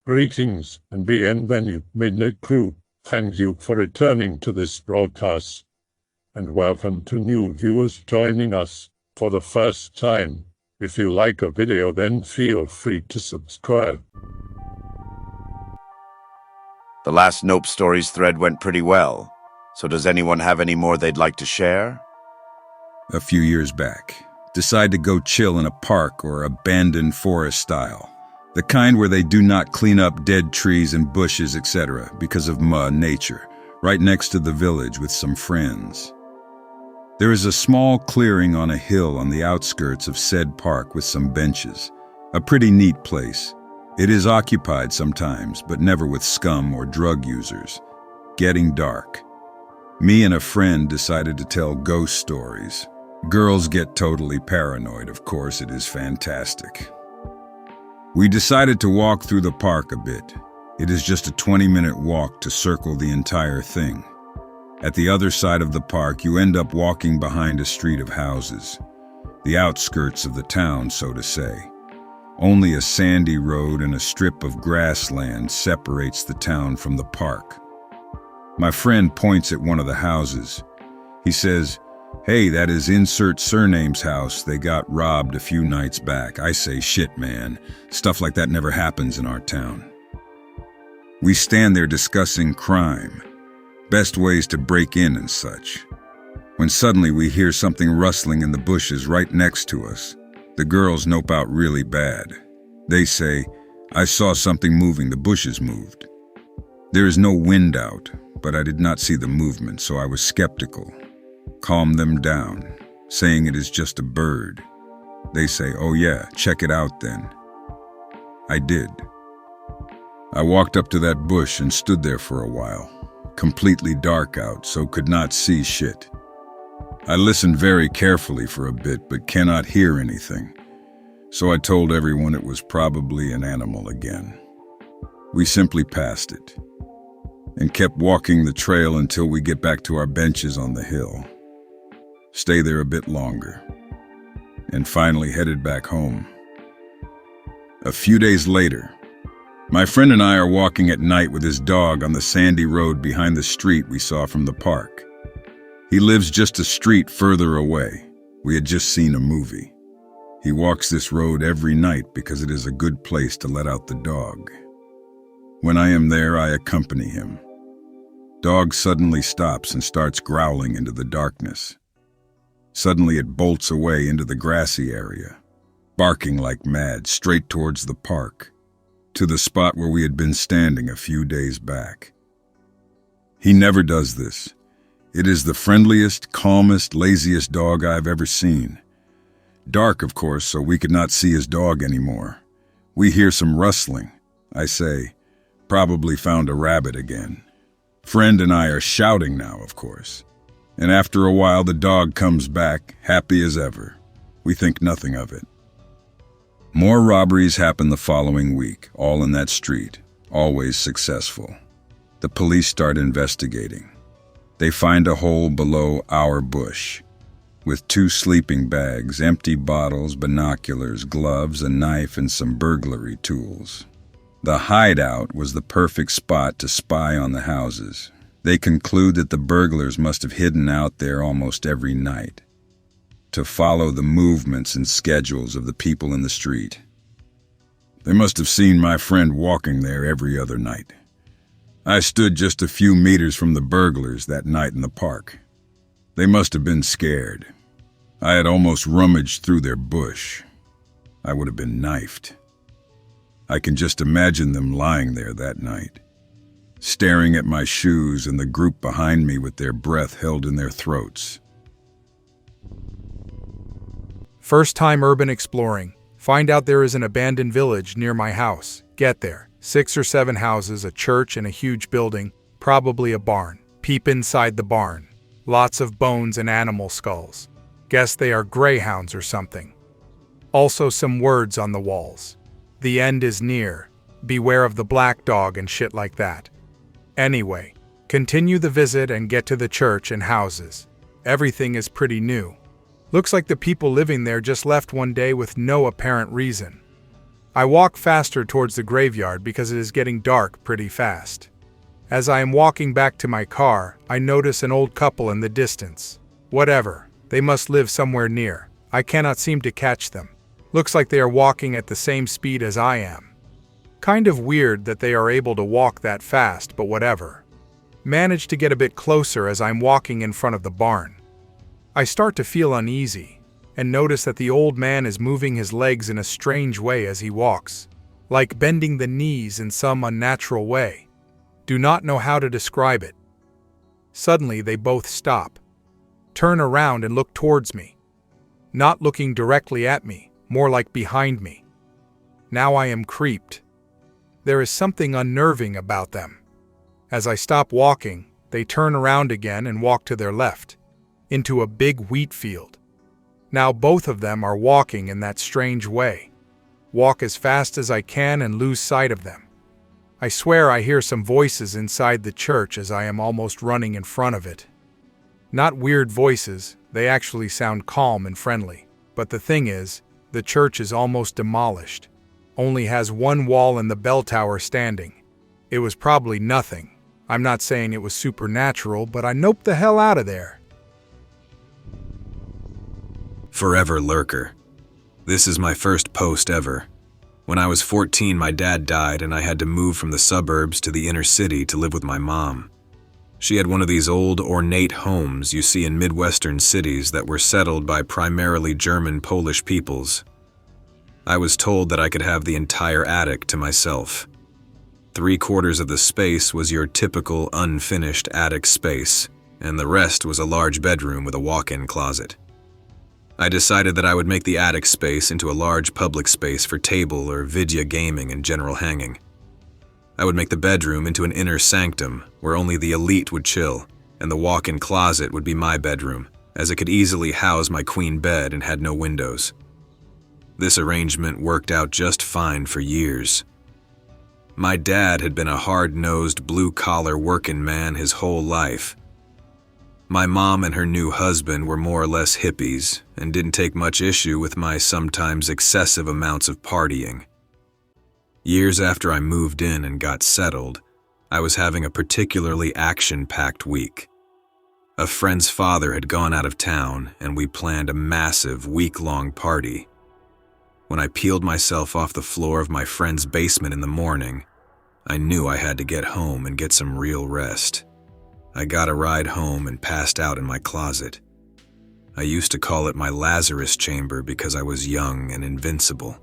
Greetings and bienvenue, Midnight Crew. Thank you for returning to this broadcast, and welcome to new viewers joining us for the first time. If you like a video, then feel free to subscribe. The last Nope Stories thread went pretty well, so does anyone have any more they'd like to share? A few years back, decide to go chill in a park or abandoned forest style. The kind where they do not clean up dead trees and bushes, etc. because of nature, right next to the village with some friends. There is a small clearing on a hill on the outskirts of said park with some benches. A pretty neat place. It is occupied sometimes, but never with scum or drug users. Getting dark. Me and a friend decided to tell ghost stories. Girls get totally paranoid, of course, it is fantastic. We decided to walk through the park a bit. It is just a 20-minute walk to circle the entire thing. At the other side of the park, you end up walking behind a street of houses. The outskirts of the town, so to say. Only a sandy road and a strip of grassland separates the town from the park. My friend points at one of the houses. He says, "Hey, that is insert surname's house. They got robbed a few nights back." I say, "Shit, man. Stuff like that never happens in our town." We stand there discussing crime, best ways to break in and such, when suddenly we hear something rustling in the bushes right next to us. The girls nope out really bad. They say, "I saw something moving, the bushes moved." There is no wind out, but I did not see the movement, so I was skeptical. Calm them down, saying it is just a bird. They say, "Oh yeah, check it out then." I did. I walked up to that bush and stood there for a while. Completely dark out, so could not see shit. I listened very carefully for a bit, but cannot hear anything. So I told everyone it was probably an animal again. We simply passed it, and kept walking the trail until we get back to our benches on the hill. Stay there a bit longer, and finally headed back home. A few days later, my friend and I are walking at night with his dog on the sandy road behind the street we saw from the park. He lives just a street further away. We had just seen a movie. He walks this road every night because it is a good place to let out the dog. When I am there, I accompany him. Dog suddenly stops and starts growling into the darkness. Suddenly it bolts away into the grassy area, barking like mad straight towards the park, to the spot where we had been standing a few days back. He never does this. It is the friendliest, calmest, laziest dog I've ever seen. Dark, of course, so we could not see his dog anymore. We hear some rustling. I say, "Probably found a rabbit again." Friend and I are shouting now, of course. And after a while, the dog comes back, happy as ever. We think nothing of it. More robberies happen the following week, all in that street, always successful. The police start investigating. They find a hole below our bush, with 2 sleeping bags, empty bottles, binoculars, gloves, a knife, and some burglary tools. The hideout was the perfect spot to spy on the houses. They conclude that the burglars must have hidden out there almost every night, to follow the movements and schedules of the people in the street. They must have seen my friend walking there every other night. I stood just a few meters from the burglars that night in the park. They must have been scared. I had almost rummaged through their bush. I would have been knifed. I can just imagine them lying there that night, staring at my shoes and the group behind me with their breath held in their throats. First time urban exploring. Find out there is an abandoned village near my house. Get there. 6 or 7 houses, a church, and a huge building, probably a barn. Peep inside the barn. Lots of bones and animal skulls. Guess they are greyhounds or something. Also some words on the walls. The end is near. Beware of the black dog and shit like that. Anyway, continue the visit and get to the church and houses. Everything is pretty new. Looks like the people living there just left one day with no apparent reason. I walk faster towards the graveyard because it is getting dark pretty fast. As I am walking back to my car, I notice an old couple in the distance. Whatever, they must live somewhere near. I cannot seem to catch them. Looks like they are walking at the same speed as I am. Kind of weird that they are able to walk that fast, but whatever. Manage to get a bit closer as I'm walking in front of the barn. I start to feel uneasy, and notice that the old man is moving his legs in a strange way as he walks, like bending the knees in some unnatural way. Do not know how to describe it. Suddenly they both stop, turn around and look towards me. Not looking directly at me, more like behind me. Now I am creeped. There is something unnerving about them. As I stop walking, they turn around again and walk to their left, into a big wheat field. Now both of them are walking in that strange way. Walk as fast as I can and lose sight of them. I swear I hear some voices inside the church as I am almost running in front of it. Not weird voices, they actually sound calm and friendly. But the thing is, the church is almost demolished. Only has one wall and the bell tower standing. It was probably nothing. I'm not saying it was supernatural, but I noped the hell out of there. Forever Lurker. This is my first post ever. When I was 14, my dad died and I had to move from the suburbs to the inner city to live with my mom. She had one of these old, ornate homes you see in Midwestern cities that were settled by primarily German Polish peoples. I was told that I could have the entire attic to myself. 3/4 of the space was your typical unfinished attic space, and the rest was a large bedroom with a walk-in closet. I decided that I would make the attic space into a large public space for table or video gaming and general hanging. I would make the bedroom into an inner sanctum where only the elite would chill, and the walk-in closet would be my bedroom, as it could easily house my queen bed and had no windows. This arrangement worked out just fine for years. My dad had been a hard-nosed, blue-collar working man his whole life. My mom and her new husband were more or less hippies and didn't take much issue with my sometimes excessive amounts of partying. Years after I moved in and got settled, I was having a particularly action-packed week. A friend's father had gone out of town and we planned a massive week-long party. When I peeled myself off the floor of my friend's basement in the morning, I knew I had to get home and get some real rest. I got a ride home and passed out in my closet. I used to call it my Lazarus chamber because I was young and invincible.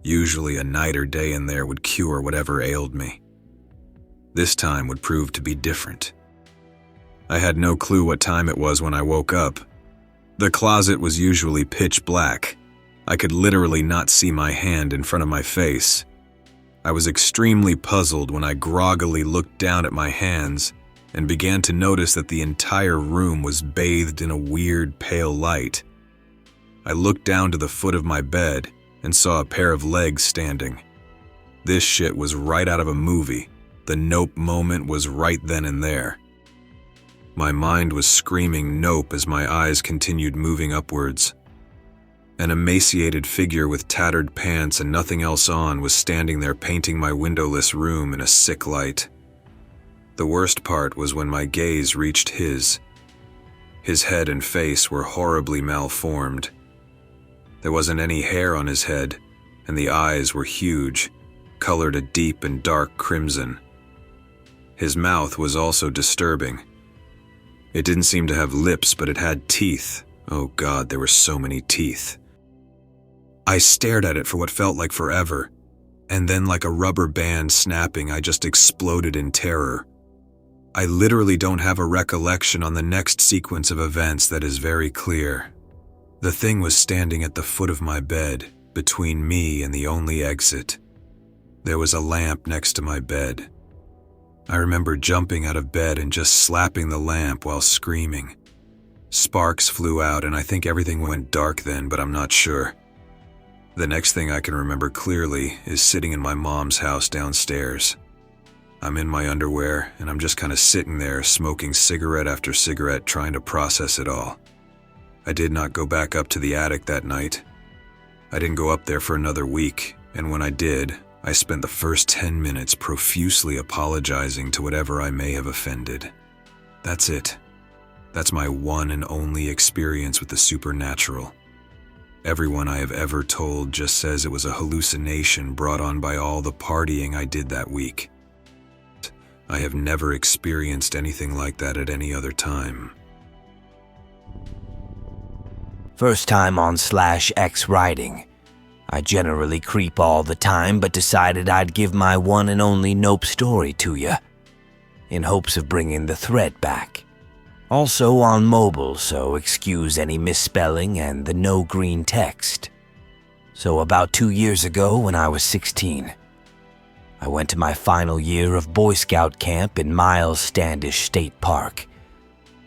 Usually a night or day in there would cure whatever ailed me. This time would prove to be different. I had no clue what time it was when I woke up. The closet was usually pitch black. I could literally not see my hand in front of my face. I was extremely puzzled when I groggily looked down at my hands and began to notice that the entire room was bathed in a weird pale light. I looked down to the foot of my bed and saw a pair of legs standing. This shit was right out of a movie. The nope moment was right then and there. My mind was screaming nope as my eyes continued moving upwards. An emaciated figure with tattered pants and nothing else on was standing there painting my windowless room in a sick light. The worst part was when my gaze reached his. His head and face were horribly malformed. There wasn't any hair on his head, and the eyes were huge, colored a deep and dark crimson. His mouth was also disturbing. It didn't seem to have lips, but it had teeth. Oh God, there were so many teeth. I stared at it for what felt like forever, and then like a rubber band snapping, I just exploded in terror. I literally don't have a recollection on the next sequence of events that is very clear. The thing was standing at the foot of my bed, between me and the only exit. There was a lamp next to my bed. I remember jumping out of bed and just slapping the lamp while screaming. Sparks flew out and I think everything went dark then, but I'm not sure. The next thing I can remember clearly is sitting in my mom's house downstairs. I'm in my underwear and I'm just kind of sitting there smoking cigarette after cigarette trying to process it all. I did not go back up to the attic that night. I didn't go up there for another week, And when I did, I spent the first 10 minutes profusely apologizing to whatever I may have offended. That's it. That's my one and only experience with the supernatural. Everyone I have ever told just says it was a hallucination brought on by all the partying I did that week. I have never experienced anything like that at any other time. First time on /X writing. I generally creep all the time, but decided I'd give my one and only nope story to ya, in hopes of bringing the thread back. Also on mobile, so excuse any misspelling and the no green text. So about 2 years ago, when I was 16, I went to my final year of Boy Scout camp in Miles Standish State Park.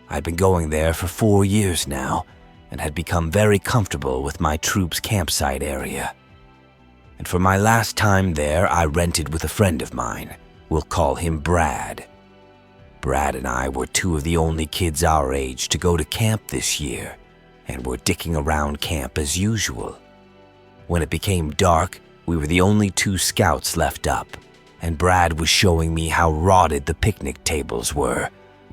I'd been going there for 4 years now, and had become very comfortable with my troop's campsite area. And for my last time there, I rented with a friend of mine. We'll call him Brad. Brad and I were 2 of the only kids our age to go to camp this year, and were dicking around camp as usual. When it became dark, we were the only 2 scouts left up, and Brad was showing me how rotted the picnic tables were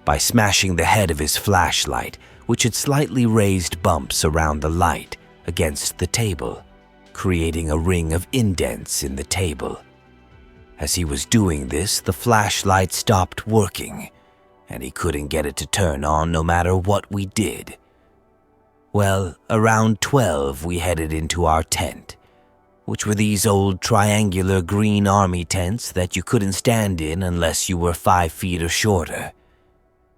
by smashing the head of his flashlight, which had slightly raised bumps around the light against the table, creating a ring of indents in the table. As he was doing this, the flashlight stopped working, and he couldn't get it to turn on no matter what we did. Well, around 12 we headed into our tent, which were these old triangular green army tents that you couldn't stand in unless you were 5 feet or shorter.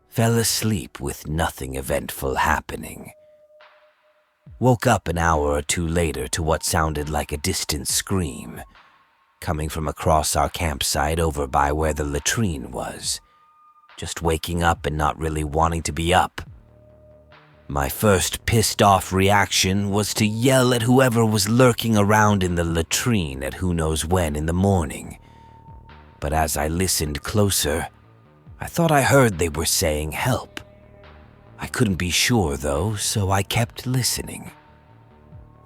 Fell asleep with nothing eventful happening. Woke up an hour or 2 later to what sounded like a distant scream, coming from across our campsite over by where the latrine was. Just waking up and not really wanting to be up. My first pissed off reaction was to yell at whoever was lurking around in the latrine at who knows when in the morning. But as I listened closer, I thought I heard they were saying help. I couldn't be sure though, so I kept listening.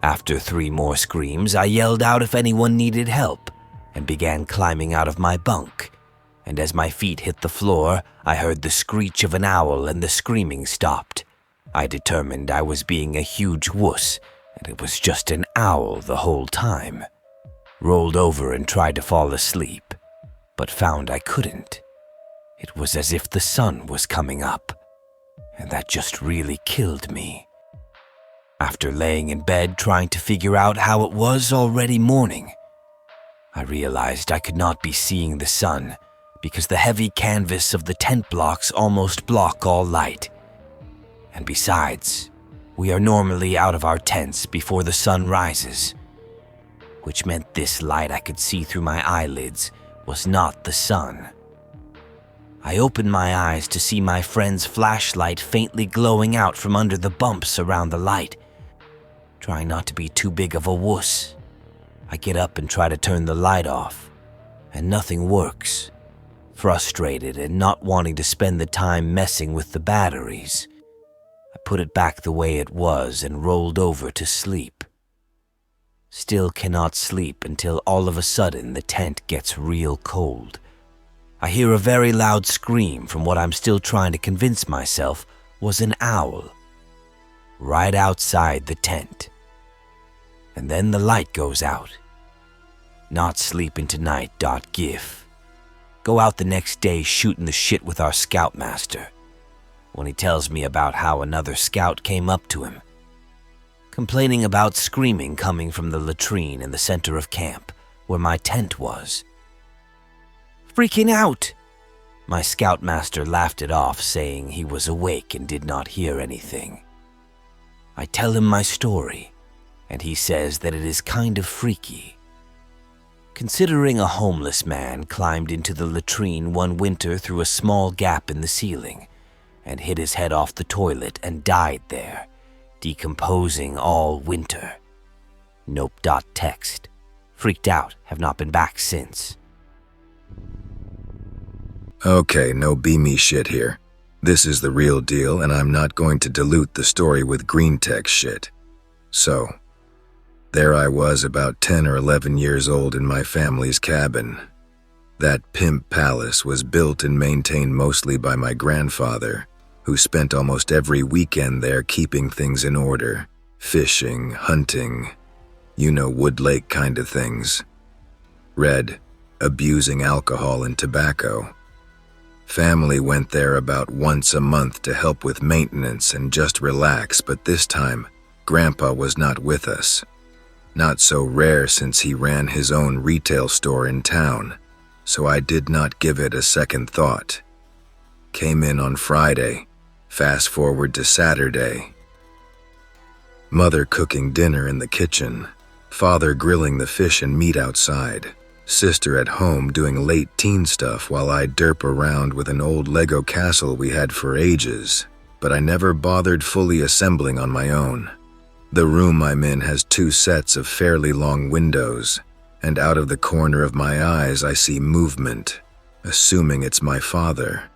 After 3 more screams, I yelled out if anyone needed help and began climbing out of my bunk. And as my feet hit the floor, I heard the screech of an owl and the screaming stopped. I determined I was being a huge wuss and it was just an owl the whole time. Rolled over and tried to fall asleep, but found I couldn't. It was as if the sun was coming up, and that just really killed me. After laying in bed trying to figure out how it was already morning, I realized I could not be seeing the sun because the heavy canvas of the tent blocks almost block all light. And besides, we are normally out of our tents before the sun rises, which meant this light I could see through my eyelids was not the sun. I opened my eyes to see my friend's flashlight faintly glowing out from under the bumps around the light. Trying not to be too big of a wuss, I get up and try to turn the light off, and nothing works. Frustrated and not wanting to spend the time messing with the batteries, I put it back the way it was and rolled over to sleep. Still cannot sleep until all of a sudden the tent gets real cold. I hear a very loud scream from what I'm still trying to convince myself was an owl, right outside the tent. And then the light goes out. Not sleeping tonight. GIF. Go out the next day shooting the shit with our scoutmaster, when he tells me about how another scout came up to him, complaining about screaming coming from the latrine in the center of camp, where my tent was. Freaking out! My scoutmaster laughed it off, saying he was awake and did not hear anything. I tell him my story, and he says that it is kind of freaky. Considering a homeless man climbed into the latrine one winter through a small gap in the ceiling and hit his head off the toilet and died there, decomposing all winter. Nope.text. Freaked out, have not been back since. Okay, no be-me shit here. This is the real deal, and I'm not going to dilute the story with Greentext shit. So, There I was, about 10 or 11 years old, in my family's cabin. That pimp palace was built and maintained mostly by my grandfather, who spent almost every weekend there keeping things in order, fishing, hunting, Wood Lake kind of things. Red, abusing alcohol and tobacco. Family went there about once a month to help with maintenance and just relax, but this time, Grandpa was not with us. Not so rare since he ran his own retail store in town, so I did not give it a second thought. Came in on Friday, fast forward to Saturday. Mother cooking dinner in the kitchen, father grilling the fish and meat outside, sister at home doing late teen stuff while I derp around with an old Lego castle we had for ages, but I never bothered fully assembling on my own. The room I'm in has 2 sets of fairly long windows, and out of the corner of my eyes I see movement, assuming it's my father.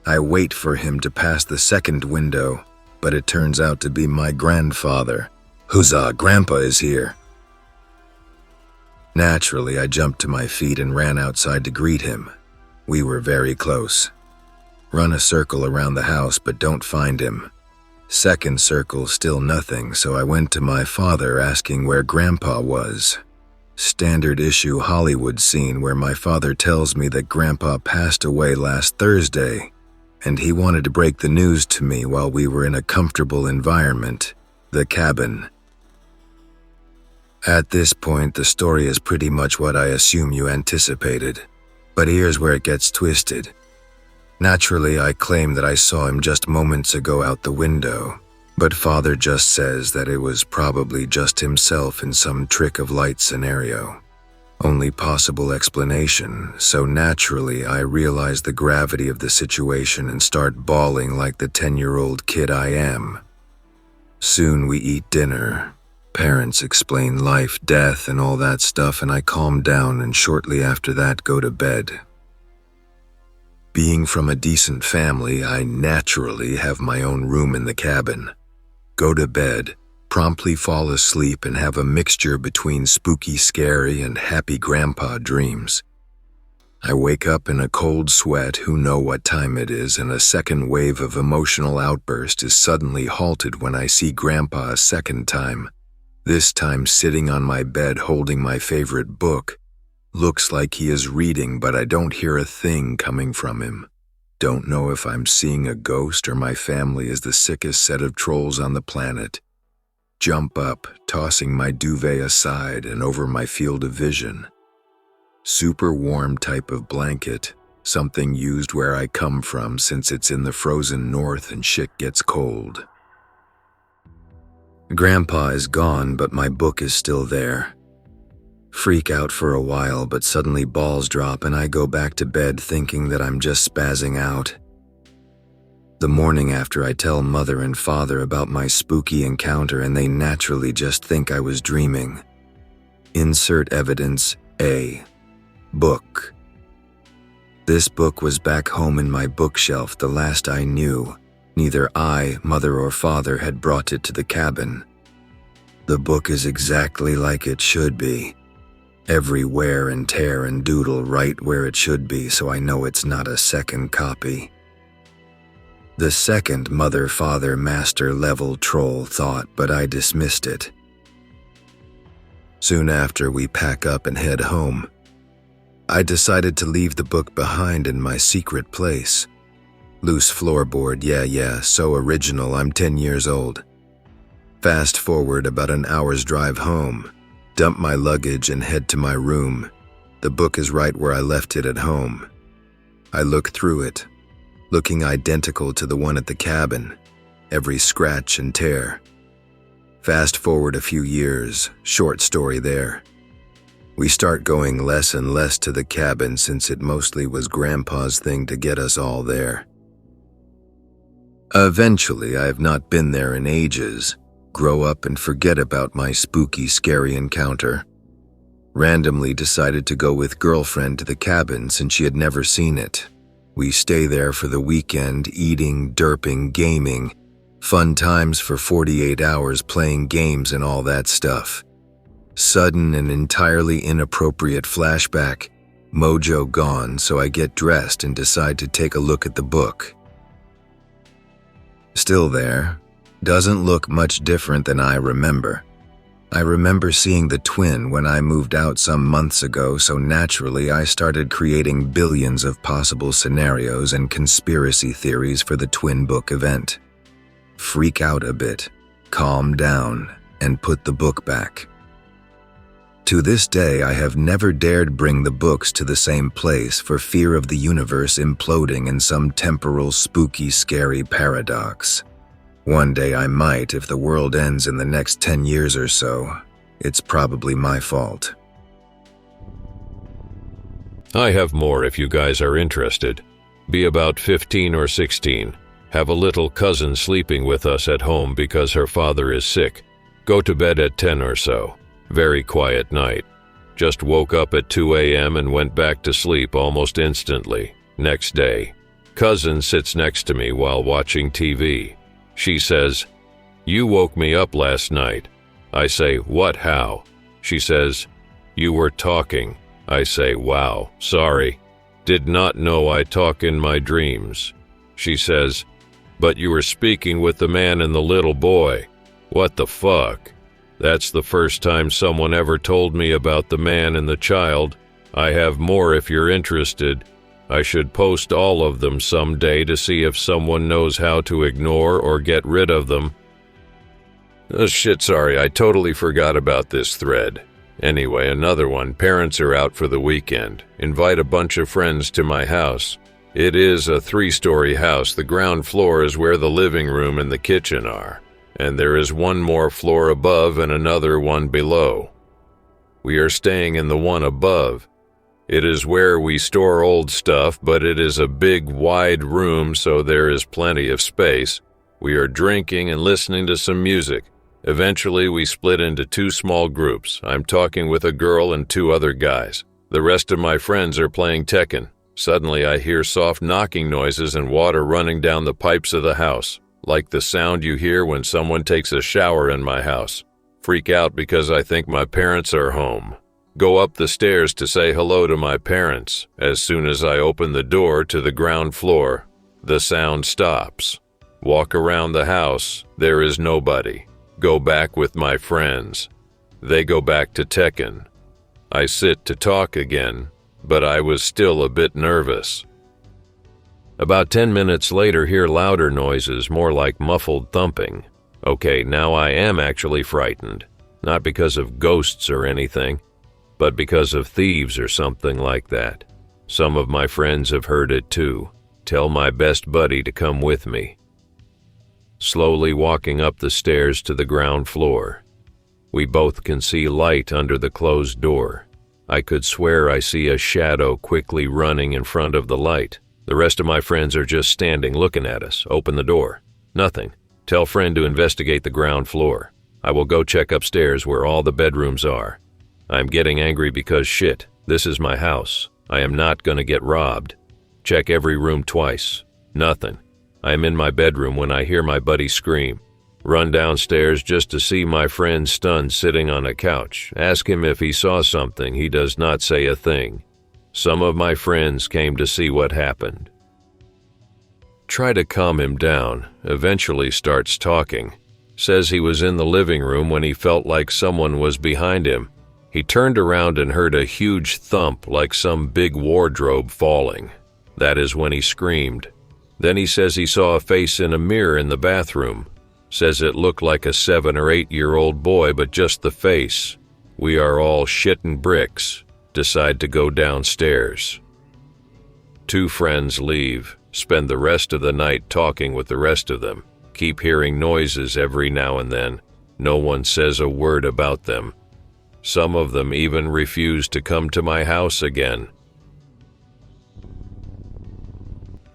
I wait for him to pass the second window, but it turns out to be my grandfather. Huzzah, Grandpa is here! Naturally, I jumped to my feet and ran outside to greet him. We were very close. Run a circle around the house, but don't find him. Second circle, still nothing, so I went to my father asking where Grandpa was. Standard issue Hollywood scene where my father tells me that Grandpa passed away last Thursday, and he wanted to break the news to me while we were in a comfortable environment, the cabin. At this point, the story is pretty much what I assume you anticipated, but here's where it gets twisted. Naturally, I claim that I saw him just moments ago out the window, but Father just says that it was probably just himself in some trick of light scenario. Only possible explanation, so naturally I realize the gravity of the situation and start bawling like the 10-year-old kid I am. Soon we eat dinner. Parents explain life, death, and all that stuff, and I calm down and shortly after that go to bed. Being from a decent family, I naturally have my own room in the cabin. Go to bed, promptly fall asleep, and have a mixture between spooky, scary, and happy grandpa dreams. I wake up in a cold sweat, who know what time it is, and a second wave of emotional outburst is suddenly halted when I see Grandpa a second time. This time sitting on my bed holding my favorite book. Looks like he is reading, but I don't hear a thing coming from him. Don't know if I'm seeing a ghost or my family is the sickest set of trolls on the planet. Jump up, tossing my duvet aside and over my field of vision. Super warm type of blanket, something used where I come from since it's in the frozen north and shit gets cold. Grandpa is gone, but my book is still there. Freak out for a while, but suddenly balls drop and I go back to bed thinking that I'm just spazzing out. The morning after, I tell Mother and Father about my spooky encounter and they naturally just think I was dreaming. Insert evidence A. Book. This book was back home in my bookshelf the last I knew. Neither I, Mother, or Father had brought it to the cabin. The book is exactly like it should be. Every wear and tear and doodle right where it should be, so I know it's not a second copy. The second Mother, Father, Master level troll thought, but I dismissed it. Soon after, we pack up and head home. I decided to leave the book behind in my secret place. Loose floorboard, yeah, so original, I'm 10 years old. Fast forward about an hour's drive home, dump my luggage and head to my room. The book is right where I left it at home. I look through it, looking identical to the one at the cabin, every scratch and tear. Fast forward a few years, short story there. We start going less and less to the cabin since it mostly was Grandpa's thing to get us all there. Eventually, I have not been there in ages. Grow up and forget about my spooky, scary encounter. Randomly decided to go with girlfriend to the cabin since she had never seen it. We stay there for the weekend, eating, derping, gaming. Fun times for 48 hours playing games and all that stuff. Sudden and entirely inappropriate flashback. Mojo gone, so I get dressed and decide to take a look at the book. Still there. Doesn't look much different than I remember. I remember seeing the twin when I moved out some months ago, so naturally I started creating billions of possible scenarios and conspiracy theories for the twin book event. Freak out a bit, calm down, and put the book back. To this day, I have never dared bring the books to the same place for fear of the universe imploding in some temporal, spooky, scary paradox. One day I might if the world ends in the next 10 years or so. It's probably my fault. I have more if you guys are interested. Be about 15 or 16. Have a little cousin sleeping with us at home because her father is sick. Go to bed at 10 or so. Very quiet night. Just woke up at 2 a.m. and went back to sleep almost instantly. Next day, cousin sits next to me while watching TV. She says, "You woke me up last night." I say, "What, how?" She says, "You were talking." I say, "Wow, sorry. Did not know I talk in my dreams." She says, "But you were speaking with the man and the little boy." What the fuck? That's the first time someone ever told me about the man and the child. I have more if you're interested. I should post all of them someday to see if someone knows how to ignore or get rid of them. Oh shit, sorry, I totally forgot about this thread. Anyway, another one. Parents are out for the weekend. Invite a bunch of friends to my house. It is a 3-story house. The ground floor is where the living room and the kitchen are. And there is one more floor above and another one below. We are staying in the one above. It is where we store old stuff, but it is a big, wide room, so there is plenty of space. We are drinking and listening to some music. Eventually, we split into 2 small groups. I'm talking with a girl and 2 other guys. The rest of my friends are playing Tekken. Suddenly, I hear soft knocking noises and water running down the pipes of the house, like the sound you hear when someone takes a shower in my house. Freak out because I think my parents are home. Go up the stairs to say hello to my parents. As soon as I open the door to the ground floor, the sound stops. Walk around the house. There is nobody. Go back with my friends. They go back to Tekken. I sit to talk again, but I was still a bit nervous. About 10 minutes later, hear louder noises, more like muffled thumping. Okay, now I am actually frightened. Not because of ghosts or anything, but because of thieves or something like that. Some of my friends have heard it too. Tell my best buddy to come with me. Slowly walking up the stairs to the ground floor. We both can see light under the closed door. I could swear I see a shadow quickly running in front of the light. The rest of my friends are just standing looking at us. Open the door. Nothing. Tell friend to investigate the ground floor. I will go check upstairs where all the bedrooms are. I'm getting angry because shit, this is my house. I am not gonna get robbed. Check every room twice. Nothing. I am in my bedroom when I hear my buddy scream. Run downstairs just to see my friend stunned sitting on a couch. Ask him if he saw something. He does not say a thing. Some of my friends came to see what happened. Try to calm him down. Eventually starts talking. Says he was in the living room when he felt like someone was behind him. He turned around and heard a huge thump like some big wardrobe falling. That is when he screamed. Then he says he saw a face in a mirror in the bathroom. Says it looked like a 7 or 8-year-old boy, but just the face. We are all shitting bricks. Decide to go downstairs. 2 friends leave. Spend the rest of the night talking with the rest of them. Keep hearing noises every now and then. No one says a word about them. Some of them even refuse to come to my house again.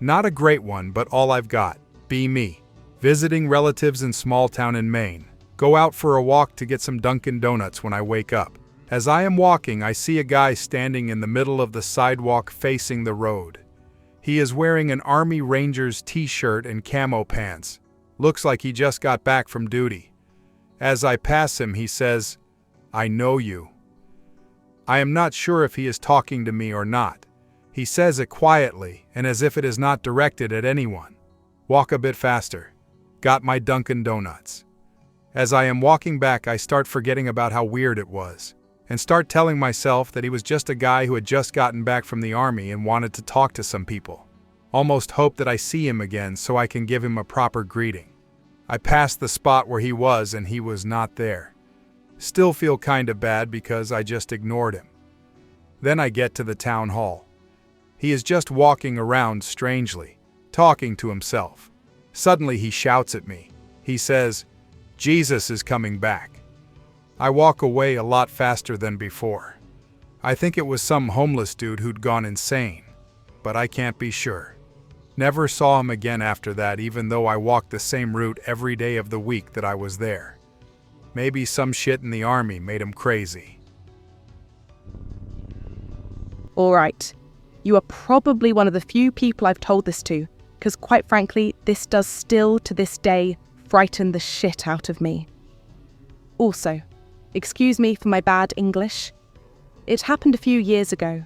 Not a great one, but all I've got. Be me. Visiting relatives in small town in Maine. Go out for a walk to get some Dunkin' Donuts when I wake up. As I am walking, I see a guy standing in the middle of the sidewalk facing the road. He is wearing an Army Rangers t-shirt and camo pants. Looks like he just got back from duty. As I pass him, he says, I know you. I am not sure if he is talking to me or not. He says it quietly and as if it is not directed at anyone. Walk a bit faster. Got my Dunkin' Donuts. As I am walking back, I start forgetting about how weird it was, and start telling myself that he was just a guy who had just gotten back from the army and wanted to talk to some people. Almost hope that I see him again so I can give him a proper greeting. I passed the spot where he was and he was not there. Still feel kind of bad because I just ignored him. Then I get to the town hall. He is just walking around strangely, talking to himself. Suddenly he shouts at me. He says, "Jesus is coming back." I walk away a lot faster than before. I think it was some homeless dude who'd gone insane, but I can't be sure. Never saw him again after that, even though I walked the same route every day of the week that I was there. Maybe some shit in the army made him crazy. All right. You are probably one of the few people I've told this to, because quite frankly, this does still to this day frighten the shit out of me. Also, excuse me for my bad English. It happened a few years ago.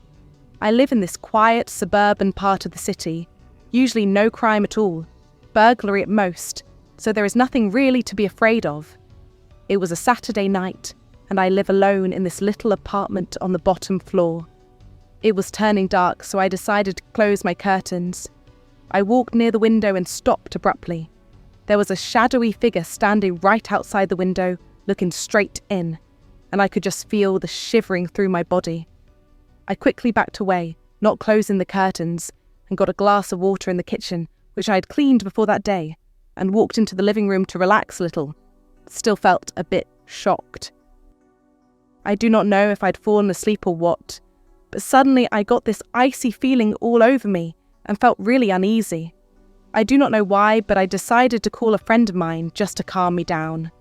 I live in this quiet suburban part of the city, usually no crime at all, burglary at most, so there is nothing really to be afraid of. It was a Saturday night, and I live alone in this little apartment on the bottom floor. It was turning dark, so I decided to close my curtains. I walked near the window and stopped abruptly. There was a shadowy figure standing right outside the window, looking straight in, and I could just feel the shivering through my body. I quickly backed away, not closing the curtains, and got a glass of water in the kitchen, which I had cleaned before that day, and walked into the living room to relax a little. Still felt a bit shocked. I do not know if I'd fallen asleep or what, but suddenly I got this icy feeling all over me and felt really uneasy. I do not know why, but I decided to call a friend of mine just to calm me down.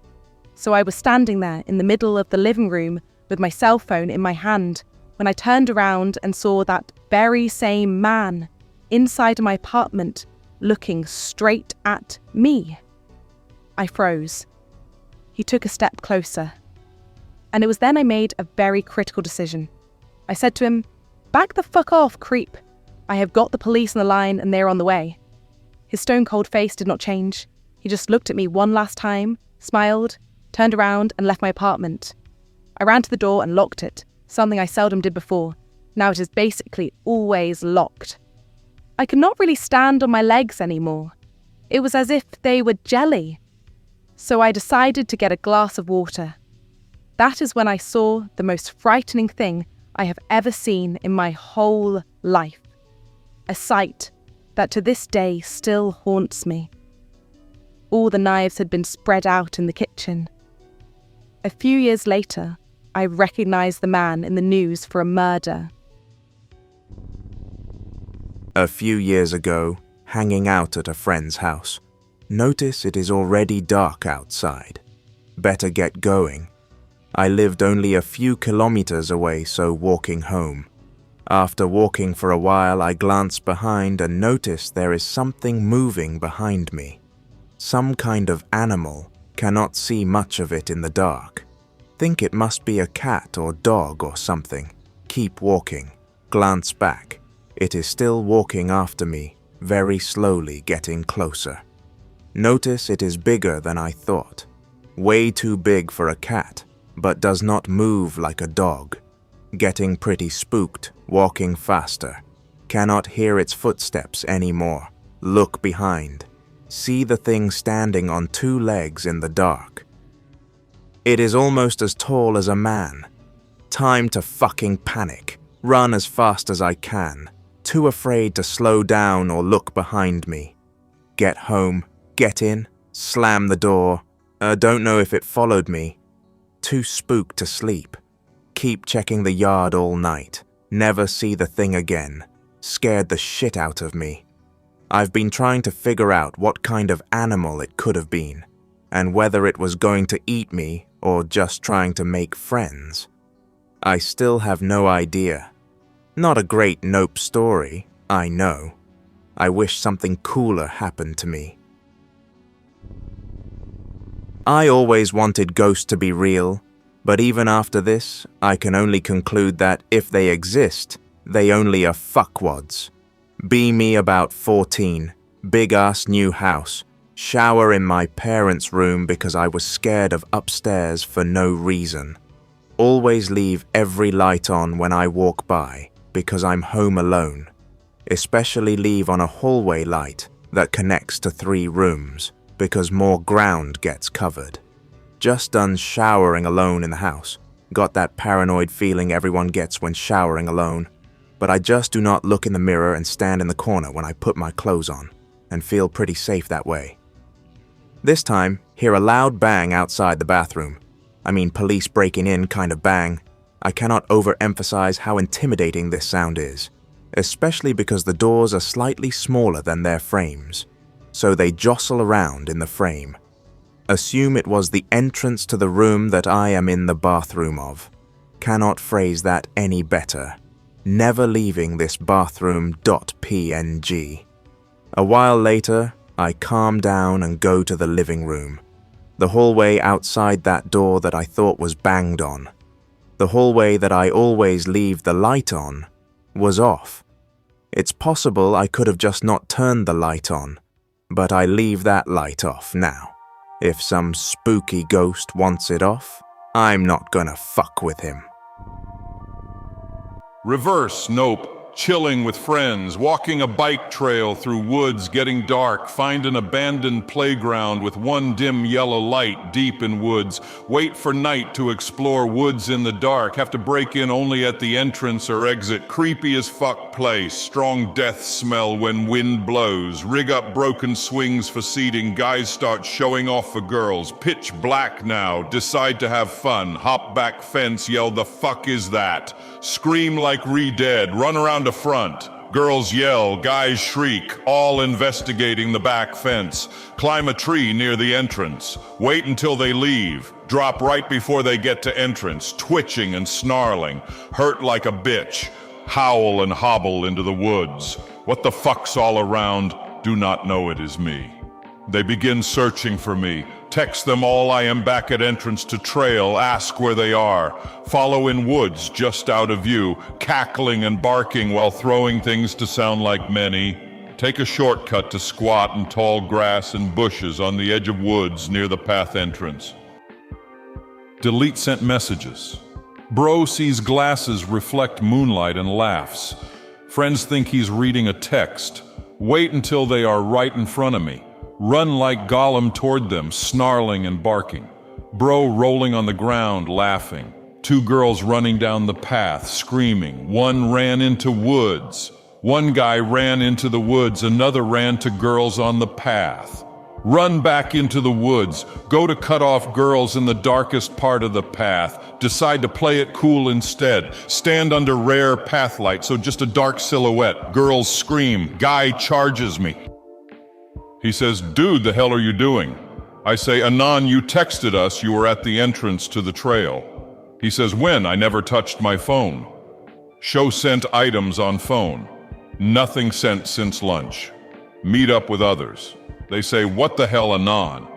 So I was standing there in the middle of the living room with my cell phone in my hand when I turned around and saw that very same man inside my apartment looking straight at me. I froze. He took a step closer. And it was then I made a very critical decision. I said to him, "Back the fuck off, creep. I have got the police on the line and they're on the way." His stone-cold face did not change. He just looked at me one last time, smiled, turned around and left my apartment. I ran to the door and locked it, something I seldom did before. Now it is basically always locked. I could not really stand on my legs anymore. It was as if they were jelly. So I decided to get a glass of water. That is when I saw the most frightening thing I have ever seen in my whole life. A sight that to this day still haunts me. All the knives had been spread out in the kitchen. A few years later, I recognized the man in the news for a murder. A few years ago, hanging out at a friend's house. Notice it is already dark outside. Better get going. I lived only a few kilometers away, so walking home. After walking for a while, I glanced behind and noticed there is something moving behind me. Some kind of animal. Cannot see much of it in the dark. Think it must be a cat or dog or something. Keep walking. Glance back. It is still walking after me, very slowly getting closer. Notice it is bigger than I thought. Way too big for a cat, but does not move like a dog. Getting pretty spooked, walking faster. Cannot hear its footsteps anymore. Look behind. See the thing standing on two legs in the dark. It is almost as tall as a man. Time to fucking panic. Run as fast as I can. Too afraid to slow down or look behind me. Get home. Get in, slam the door. Don't know if it followed me. Too spooked to sleep. Keep checking the yard all night. Never see the thing again. Scared the shit out of me. I've been trying to figure out what kind of animal it could have been, and whether it was going to eat me or just trying to make friends. I still have no idea. Not a great nope story, I know. I wish something cooler happened to me. I always wanted ghosts to be real. But even after this, I can only conclude that if they exist, they only are fuckwads. Be me about 14, big-ass new house, shower in my parents' room because I was scared of upstairs for no reason. Always leave every light on when I walk by because I'm home alone. Especially leave on a hallway light that connects to 3 rooms because more ground gets covered. Just done showering alone in the house. Got that paranoid feeling everyone gets when showering alone. But I just do not look in the mirror and stand in the corner when I put my clothes on, and feel pretty safe that way. This time, hear a loud bang outside the bathroom. I mean police breaking in kind of bang. I cannot overemphasize how intimidating this sound is, especially because the doors are slightly smaller than their frames, so they jostle around in the frame. Assume it was the entrance to the room that I am in the bathroom of. Cannot phrase that any better. Never leaving this bathroom.png. A while later, I calm down and go to the living room. The hallway outside that door that I thought was banged on, the hallway that I always leave the light on, was off. It's possible I could have just not turned the light on, but I leave that light off now. If some spooky ghost wants it off, I'm not gonna fuck with him. Reverse nope. Chilling with friends, walking a bike trail through woods, getting dark, find an abandoned playground with one dim yellow light deep in woods, wait for night to explore woods in the dark, have to break in only at the entrance or exit, creepy as fuck place, strong death smell when wind blows, rig up broken swings for seating, guys start showing off for girls, pitch black now, decide to have fun, hop back fence, yell the fuck is that, scream like re-dead, run around the front. Girls yell, guys shriek, all investigating the back fence. Climb a tree near the entrance. Wait until they leave. Drop right before they get to entrance, twitching and snarling. Hurt like a bitch. Howl and hobble into the woods. What the fuck's all around? Do not know it is me. They begin searching for me. Text them all I am back at entrance to trail, ask where they are. Follow in woods just out of view, cackling and barking while throwing things to sound like many. Take a shortcut to squat in tall grass and bushes on the edge of woods near the path entrance. Delete sent messages. Bro sees glasses reflect moonlight and laughs. Friends think he's reading a text. Wait until they are right in front of me. Run like Gollum toward them, snarling and barking. Bro rolling on the ground, laughing. 2 girls running down the path, screaming. One ran into woods. One guy ran into the woods, another ran to girls on the path. Run back into the woods, go to cut off girls in the darkest part of the path, decide to play it cool instead, stand under rare path light, so just a dark silhouette, girls scream, guy charges me. He says, dude, the hell are you doing? I say, Anon, you texted us you were at the entrance to the trail. He says, when? I never touched my phone. Show sent items on phone. Nothing sent since lunch. Meet up with others. They say, what the hell, Anon?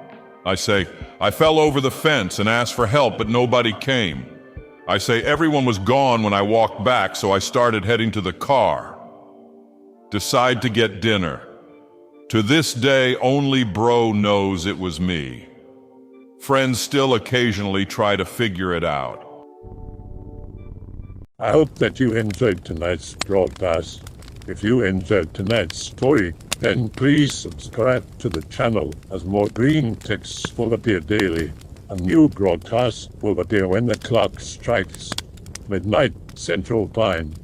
I say, I fell over the fence and asked for help, but nobody came. I say, everyone was gone when I walked back, so I started heading to the car. Decide to get dinner. To this day, only bro knows it was me. Friends still occasionally try to figure it out. I hope that you enjoyed tonight's broadcast. If you enjoyed tonight's story, then please subscribe to the channel as more Greentext will appear daily. A new broadcast will appear when the clock strikes midnight Central Time.